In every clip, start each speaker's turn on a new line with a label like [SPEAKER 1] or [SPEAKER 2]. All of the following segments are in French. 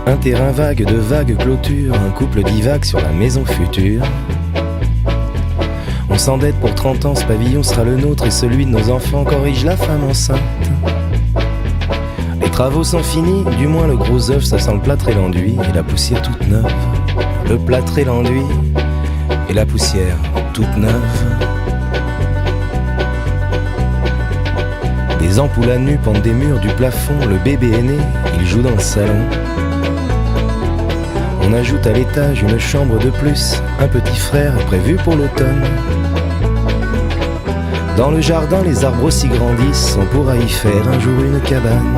[SPEAKER 1] Un terrain vague de vagues clôtures, un couple divague sur la maison future. On s'endette pour 30 ans, ce pavillon sera le nôtre et celui de nos enfants, corrige la femme enceinte. Les travaux sont finis, du moins le gros œuf, ça sent le plâtre et l'enduit et la poussière toute neuve. Le plâtre et l'enduit et la poussière toute neuve. Des ampoules à nu pendent des murs du plafond, le bébé est né, il joue dans le salon. On ajoute à l'étage une chambre de plus, un petit frère prévu pour l'automne. Dans le jardin, les arbres aussi grandissent, on pourra y faire un jour une cabane.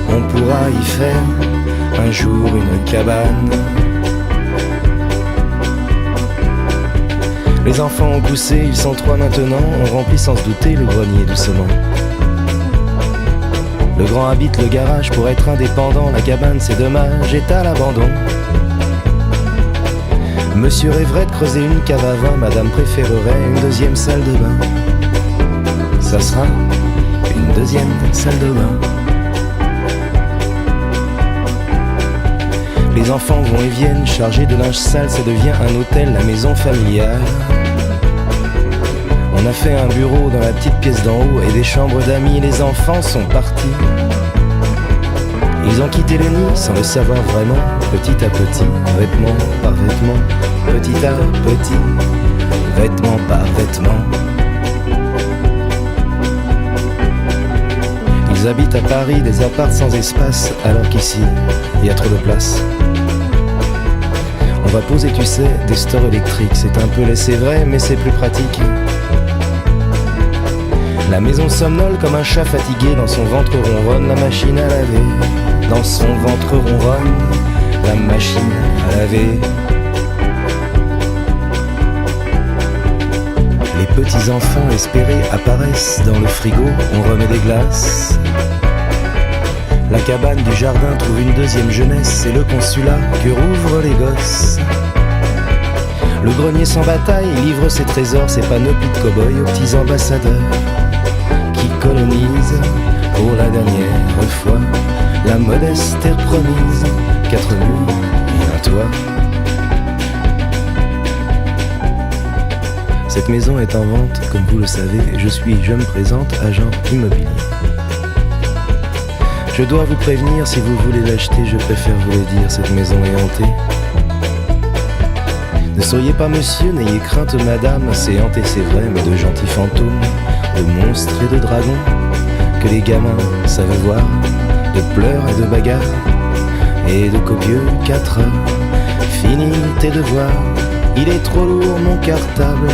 [SPEAKER 1] On pourra y faire un jour une cabane. Les enfants ont poussé, ils sont 3 maintenant, on remplit sans se douter le grenier doucement. Le grand habite le garage pour être indépendant, la cabane c'est dommage, est à l'abandon. Monsieur rêverait de creuser une cave à vin, madame préférerait une deuxième salle de bain. Ça sera une deuxième salle de bain. Les enfants vont et viennent, chargés de linge sale, ça devient un hôtel, la maison familiale. On a fait un bureau dans la petite pièce d'en haut et des chambres d'amis, les enfants sont partis. Ils ont quitté le nid sans le savoir vraiment, petit à petit, vêtement par vêtement, petit à petit, vêtement par vêtement. Ils habitent à Paris des apparts sans espace, alors qu'ici, il y a trop de place. On va poser, tu sais, des stores électriques, c'est un peu laid, c'est vrai, mais c'est plus pratique. La maison somnole comme un chat fatigué, dans son ventre ronronne la machine à laver. Dans son ventre ronronne la machine à laver. Les petits enfants espérés apparaissent dans le frigo, on remet des glaces. La cabane du jardin trouve une deuxième jeunesse, c'est le consulat que rouvrent les gosses. Le grenier sans bataille livre ses trésors, ses panoplies de cow-boys aux petits ambassadeurs qui colonisent pour la dernière fois la modeste terre promise, 4 murs et un toit. Cette maison est en vente, comme vous le savez, je me présente, agent immobilier. Je dois vous prévenir, si vous voulez l'acheter, je préfère vous le dire, cette maison est hantée. Ne soyez pas monsieur, n'ayez crainte madame, c'est hanté c'est vrai, mais de gentils fantômes, de monstres et de dragons, que les gamins savent voir, de pleurs et de bagarres, et de copieux 4 heures. Finis tes devoirs, il est trop lourd mon cartable,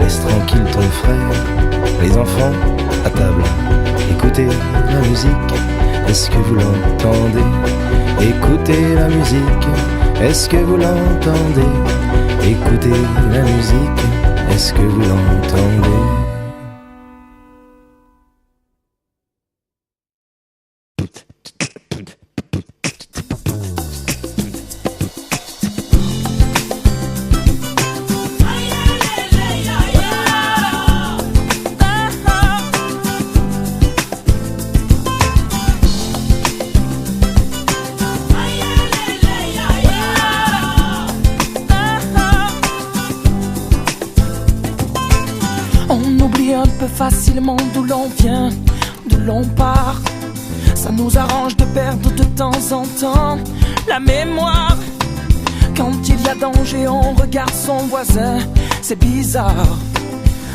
[SPEAKER 1] laisse tranquille ton frère. Les enfants, à table, écoutez la musique, est-ce que vous l'entendez? Écoutez la musique, est-ce que vous l'entendez? Écoutez la musique, est-ce que vous l'entendez?
[SPEAKER 2] Facilement d'où l'on vient, d'où l'on part. Ça nous arrange de perdre de temps en temps la mémoire. Quand il y a danger, on regarde son voisin, c'est bizarre.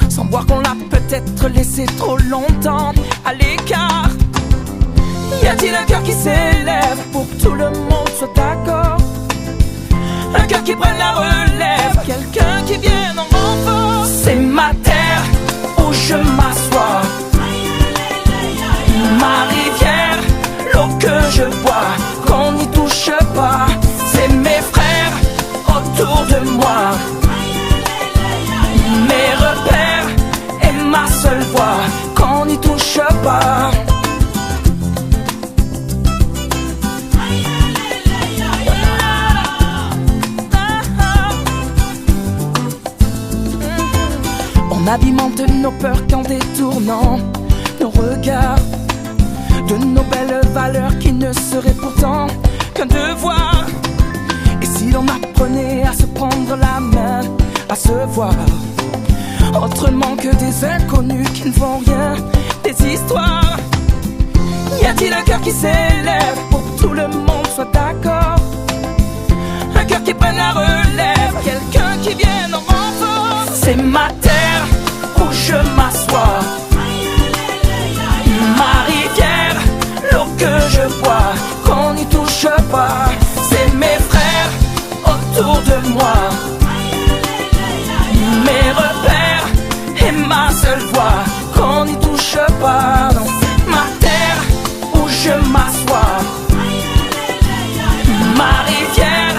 [SPEAKER 2] Sans voir qu'on l'a peut-être laissé trop longtemps à l'écart. Y a-t-il un cœur qui s'élève pour que tout le monde soit d'accord? Un cœur qui prenne la relève, quelqu'un qui vienne en renfort. C'est ma terre où je m'assois, ma rivière, l'eau que je bois, qu'on n'y touche pas. C'est mes frères autour de moi, mes repères et ma seule voix, qu'on n'y touche pas. On avimente nos peurs qu'en détournant nos regards de nos belles valeurs qui ne seraient pourtant qu'un devoir. Et si l'on apprenait à se prendre la main, à se voir autrement que des inconnus qui ne font rien, des histoires. Y a-t-il un cœur qui s'élève pour que tout le monde soit d'accord? Un cœur qui prenne la relève, quelqu'un qui vienne en renfort. C'est ma terre où je m'assois, ma rivière, l'eau que je bois, qu'on n'y touche pas. C'est mes frères autour de moi, mes repères et ma seule voix, qu'on n'y touche pas. Non. Ma terre où je m'assois, ma rivière,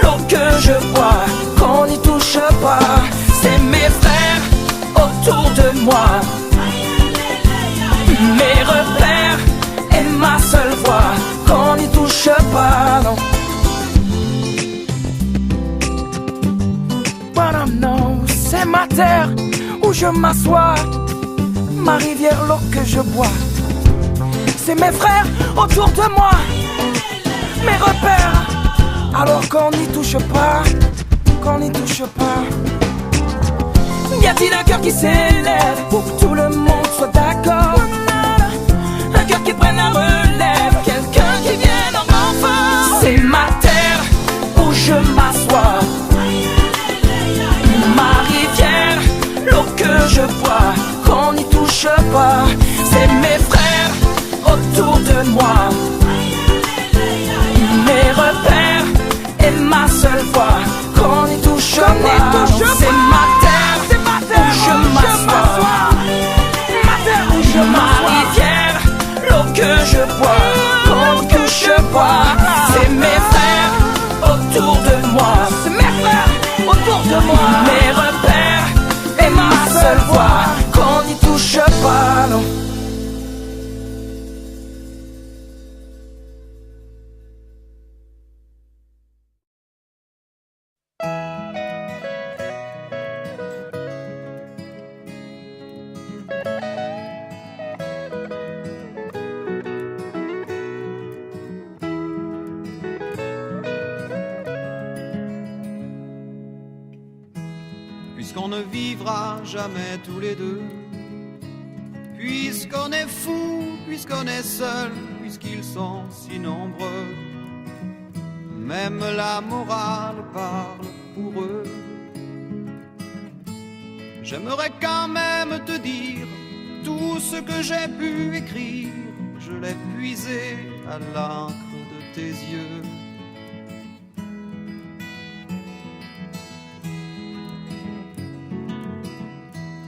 [SPEAKER 2] l'eau que je bois, qu'on n'y touche pas. C'est mes frères autour de moi, mes repères et ma seule voix, qu'on n'y touche pas. Non. But I know, c'est ma terre où je m'assois, ma rivière, l'eau que je bois. C'est mes frères autour de moi, mes repères. Alors qu'on n'y touche pas, qu'on n'y touche pas. Y a-t-il un cœur qui s'élève pour que tout le monde soit d'accord? Un cœur qui prenne la relève, quelqu'un qui vienne en renfort. C'est ma terre où je m'assois, ma rivière, l'eau que je bois, qu'on n'y touche pas. C'est mes frères autour de moi, mes repères et ma seule voix, qu'on n'y touche pas. C'est ma terre où je m'assois, ma rivière, l'eau que je bois, qu'on n'y touche pas. C'est mes frères autour de moi, c'est mes frères autour de moi, mes repères et ma seule voix, qu'on n'y touche pas. Non.
[SPEAKER 3] Puisqu'on ne vivra jamais tous les deux, puisqu'on est fou, puisqu'on est seul, puisqu'ils sont si nombreux, même la morale parle pour eux. J'aimerais quand même te dire tout ce que j'ai pu écrire, je l'ai puisé à l'encre de tes yeux.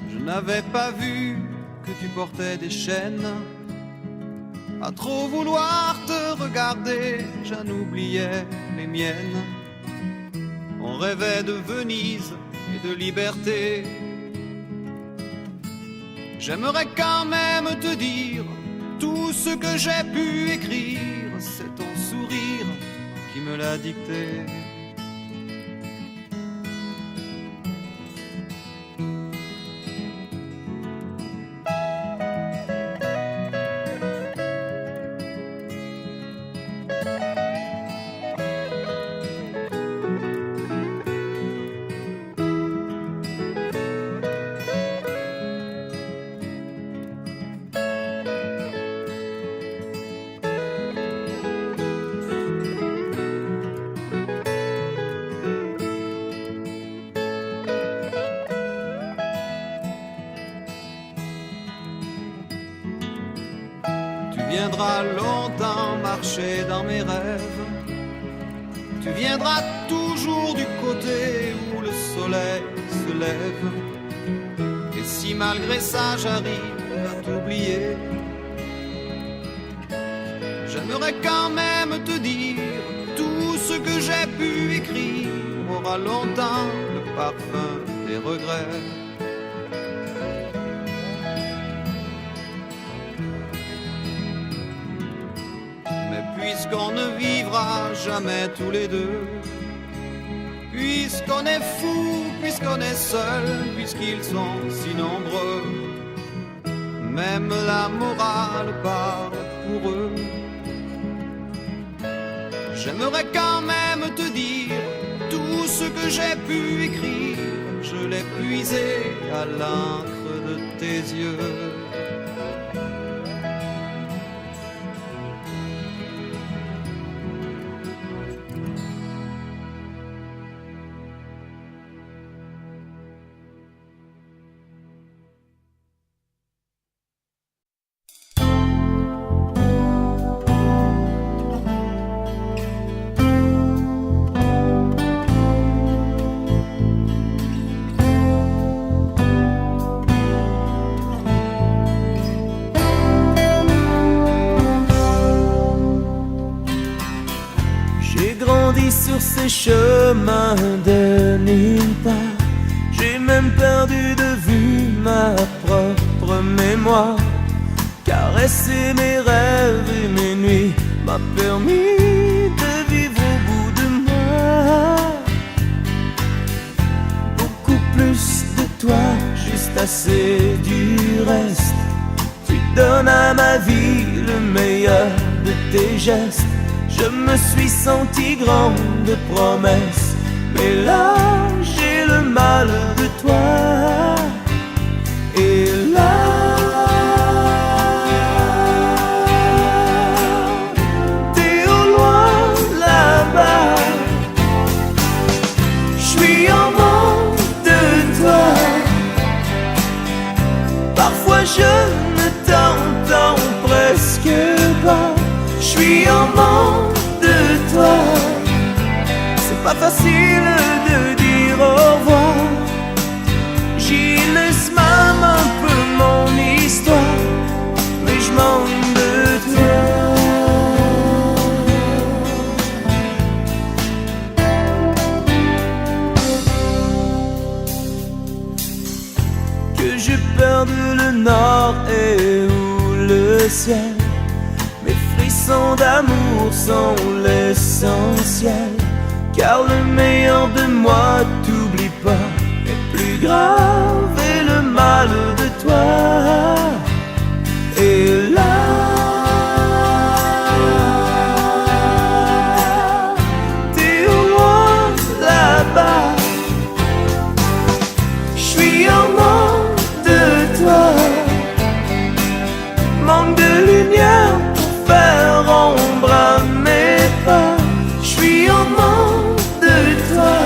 [SPEAKER 3] Je n'avais pas vu que tu portais des chaînes. À trop vouloir te regarder, j'en oubliais les miennes. On rêvait de Venise et de liberté. J'aimerais quand même te dire tout ce que j'ai pu écrire. C'est ton sourire qui me l'a dicté. Tu viendras longtemps marcher dans mes rêves. Tu viendras toujours du côté où le soleil se lève. Et si malgré ça j'arrive à t'oublier, j'aimerais quand même te dire tout ce que j'ai pu écrire aura longtemps le parfum des regrets. Puisqu'on ne vivra jamais tous les deux, puisqu'on est fou, puisqu'on est seul, puisqu'ils sont si nombreux, même la morale parle pour eux. j'aimerais quand même te dire tout ce que j'ai pu écrire, je l'ai puisé à l'encre de tes yeux.
[SPEAKER 4] Sur ces chemins de nulle part, j'ai même perdu de vue ma propre mémoire. Caresser mes rêves et mes nuits m'a permis de vivre au bout de moi. Beaucoup plus de toi, juste assez du reste. Tu donnes à ma vie le meilleur de tes gestes. Je me suis senti grand de promesses, mais là j'ai le mal de toi. Et là, t'es au loin là-bas. J'suis en manque de toi. Parfois je ne t'entends presque pas. J'suis en manque de toi. C'est pas facile de dire au revoir. J'y laisse même un peu mon histoire, mais je manque de toi. Que je perde le nord et ou le ciel, d'amour sont l'essentiel, car le meilleur de moi, t'oublie pas, est plus grave et le mal de toi. Et là, t'es au loin là-bas. J'suis en manque de toi, manque de lumière faire ombre à mes pas. J'suis en manque de toi.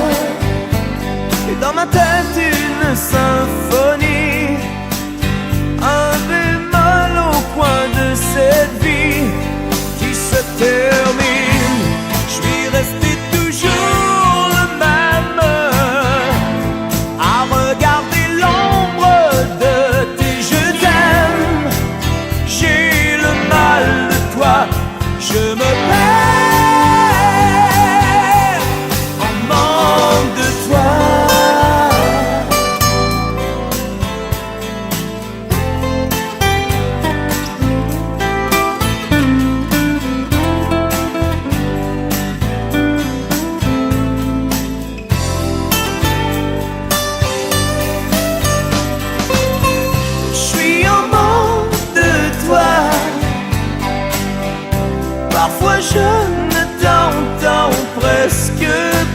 [SPEAKER 4] Et dans ma tête une symphonie, un bémol au coin de cette vie qui se termine. J'suis resté toujours le même à regarder l'ombre de tes je t'aime. J'ai le mal de toi, je me perds en manque de toi. Je suis en manque de toi. Parfois je ne t'entends presque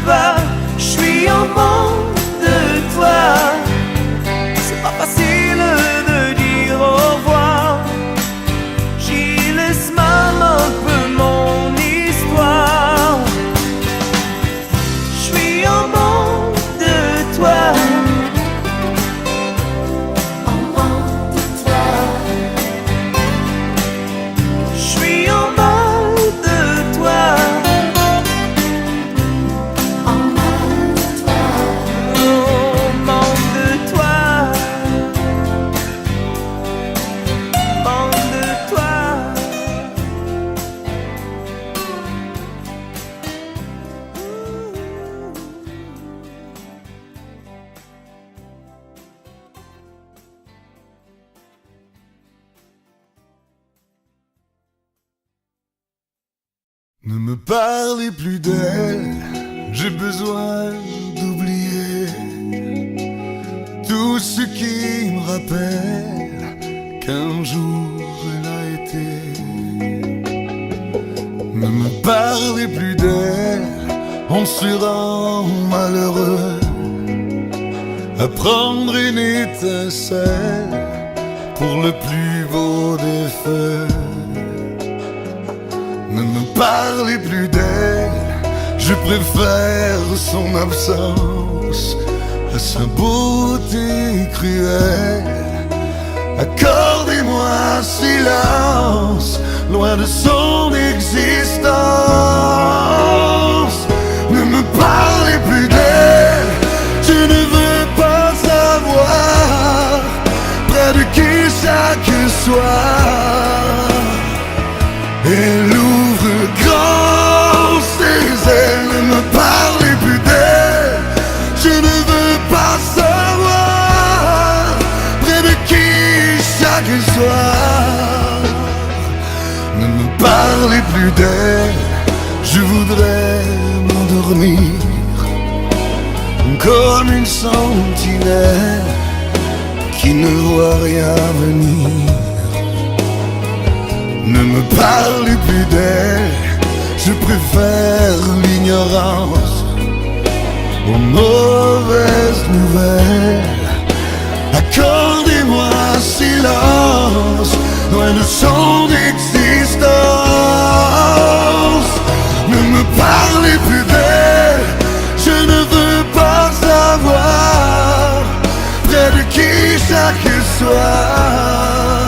[SPEAKER 4] pas. Je suis en manque de toi. C'est pas facile de dire au revoir. J'y laisse même un peu mon histoire. Je suis en manque de toi. En manque de toi. Je suis en manque de toi. En manque de toi. Oh, manque de toi. Manque de toi.
[SPEAKER 5] Ne me parlez plus d'elle, j'ai besoin d'oublier tout ce qui me rappelle qu'un jour elle a été Ne me parlez plus d'elle, on se rend malheureux. À prendre une étincelle pour le plus beau des feux. Ne me parlez plus d'elle, je préfère son absence à sa beauté cruelle. Accordez-moi silence, loin de son existence. Ne me parlez plus d'elle, je ne veux pas savoir près de qui chaque soir. Elle ouvre grand ses ailes, ne me parlez plus d'elle, je ne veux pas savoir près de qui chaque soir. Ne me parlez plus d'elle, je voudrais m'endormir comme une sentinelle qui ne voit rien venir. Ne me parlez plus d'elle, je préfère l'ignorance aux mauvaises nouvelles. Accordez-moi silence, loin de son existence. Ne me parlez plus d'elle, je ne veux pas savoir près de qui chaque soir.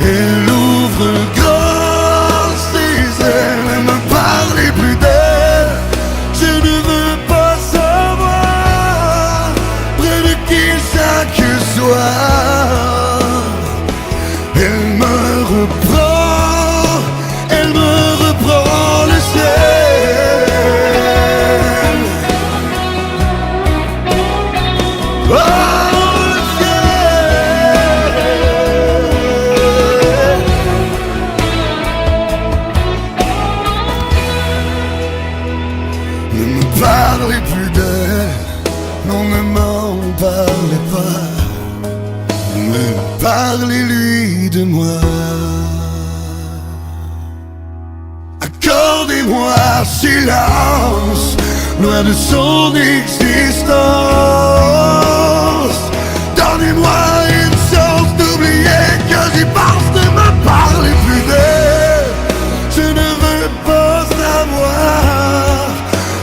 [SPEAKER 5] Elle ouvre grand ses ailes, ne me parlez plus d'elle, je ne veux pas savoir près de qui chaque soir. Elle me reprend le ciel. Oh, le ciel. Ne me parlez plus d'elle, non, ne m'en parlez pas. Mais parlez-lui de moi. Accordez-moi silence, loin de son existence. Donnez-moi une chance d'oublier que j'y pense. Ne me parlez plus d'elle, je ne veux pas savoir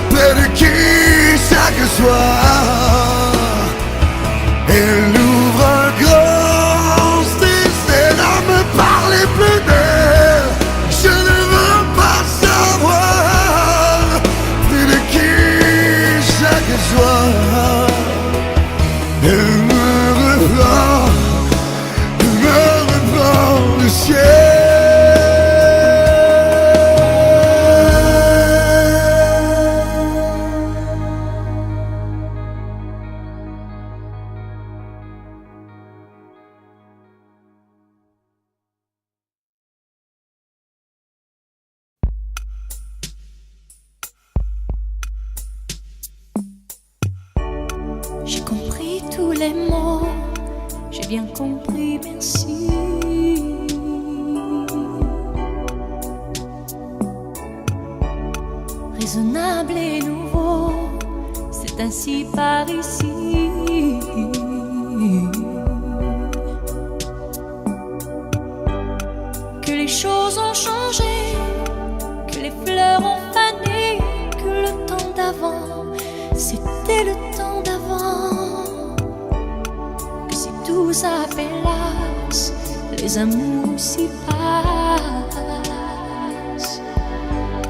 [SPEAKER 5] près de qui chaque soir. Elle ouvre un grand ciel, ne me parlez plus d'elle, je ne veux pas savoir près de qui chaque soir. Elle me reprend le ciel.
[SPEAKER 6] J'ai compris tous les mots, j'ai bien compris, merci. Raisonnable et nouveau, c'est ainsi par ici. Que les choses ont changé, que les fleurs ont fané, que le temps d'avant, c'était le temps d'avant. Que si tout s'appelasse, les amours s'y passent.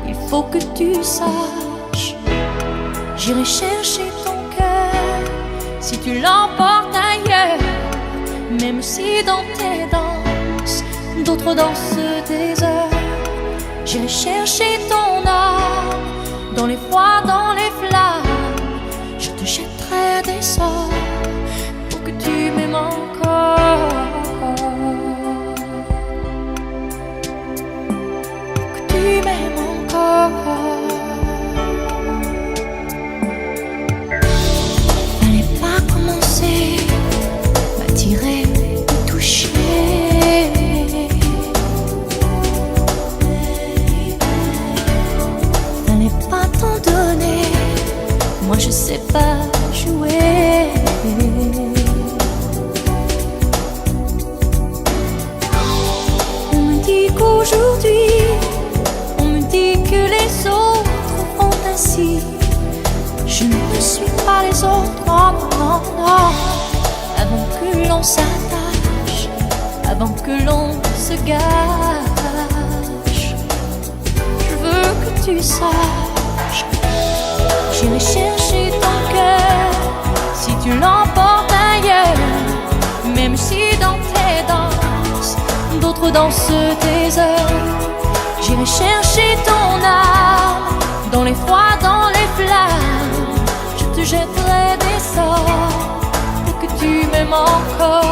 [SPEAKER 6] Il faut que tu saches, j'irai chercher ton cœur si tu l'emportes ailleurs. Même si dans tes danses, d'autres dansent des heures. J'irai chercher ton âme, dans les froids, dans les flammes. Je te jetterai des sorts pour que tu m'aimes encore. Pour que tu m'aimes encore. Fallait pas commencer, m'attirer, me toucher. sais pas jouer. On me dit qu'aujourd'hui, on me dit que les autres font ainsi. Je ne suis pas les autres, non, non, non. Avant que l'on s'attache, avant que l'on se gâche, je veux que tu saches, j'irai chercher ton cœur si tu l'emportes ailleurs. Même si dans tes danses, d'autres dansent tes heures. J'irai chercher ton âme, dans les froids, dans les flammes. Je te jetterai des sorts pour que tu m'aimes encore.